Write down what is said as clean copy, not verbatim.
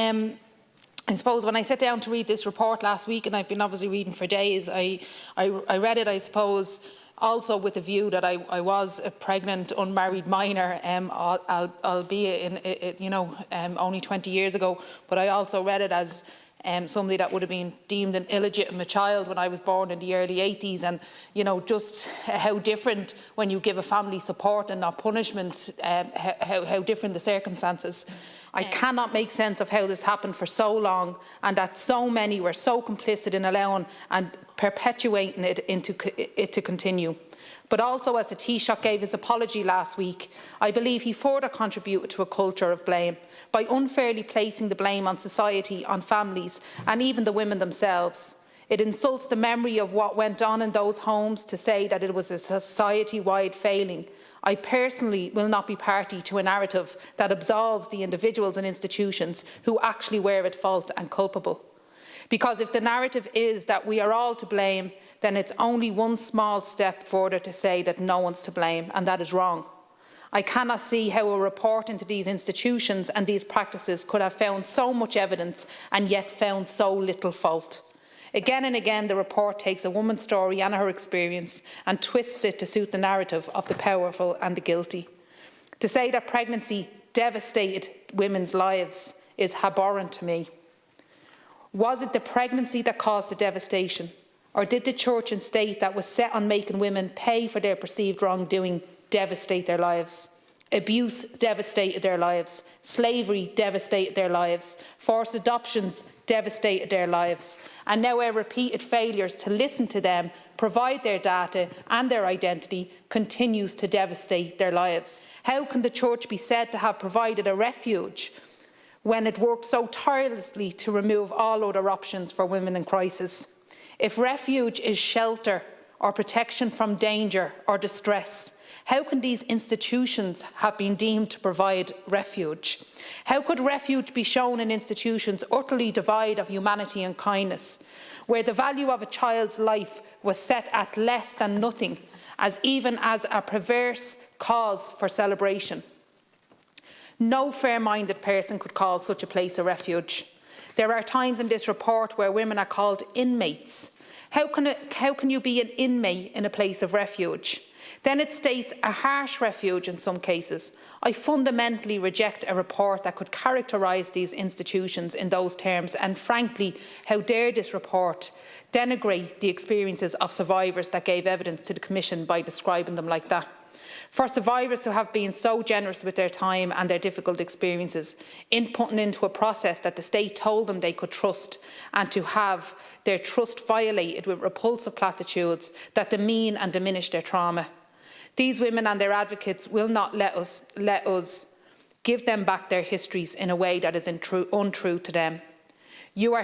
I suppose when I sat down to read this report last week, and I've been obviously reading for days, I read it, I suppose, also with the view that I was a pregnant, unmarried minor, albeit only 20 years ago. But I also read it as somebody that would have been deemed an illegitimate child when I was born in the early 80s, and just how different when you give a family support and not punishment, how different the circumstances. I cannot make sense of how this happened for so long, and that so many were so complicit in allowing and perpetuating it to continue. But also, as the Taoiseach gave his apology last week, I believe he further contributed to a culture of blame by unfairly placing the blame on society, on families and even the women themselves. It insults the memory of what went on in those homes to say that it was a society-wide failing. I personally will not be party to a narrative that absolves the individuals and institutions who actually were at fault and culpable. Because if the narrative is that we are all to blame, then it's only one small step further to say that no one's to blame, and that is wrong. I cannot see how a report into these institutions and these practices could have found so much evidence and yet found so little fault. Again and again, the report takes a woman's story and her experience and twists it to suit the narrative of the powerful and the guilty. To say that pregnancy devastated women's lives is abhorrent to me. Was it the pregnancy that caused the devastation? Or did the church and state that was set on making women pay for their perceived wrongdoing devastate their lives? Abuse devastated their lives. Slavery devastated their lives. Forced adoptions devastated their lives. And now our repeated failures to listen to them, provide their data and their identity continues to devastate their lives. How can the church be said to have provided a refuge when it worked so tirelessly to remove all other options for women in crisis? If refuge is shelter or protection from danger or distress, how can these institutions have been deemed to provide refuge? How could refuge be shown in institutions utterly devoid of humanity and kindness, where the value of a child's life was set at less than nothing, even as a perverse cause for celebration? No fair-minded person could call such a place a refuge. There are times in this report where women are called inmates. How can you be an inmate in a place of refuge? Then it states a harsh refuge in some cases. I fundamentally reject a report that could characterise these institutions in those terms, and frankly, how dare this report denigrate the experiences of survivors that gave evidence to the Commission by describing them like that. For survivors who have been so generous with their time and their difficult experiences, inputting into a process that the state told them they could trust, and to have their trust violated with repulsive platitudes that demean and diminish their trauma. These women and their advocates will not let us give them back their histories in a way that is untrue to them. You are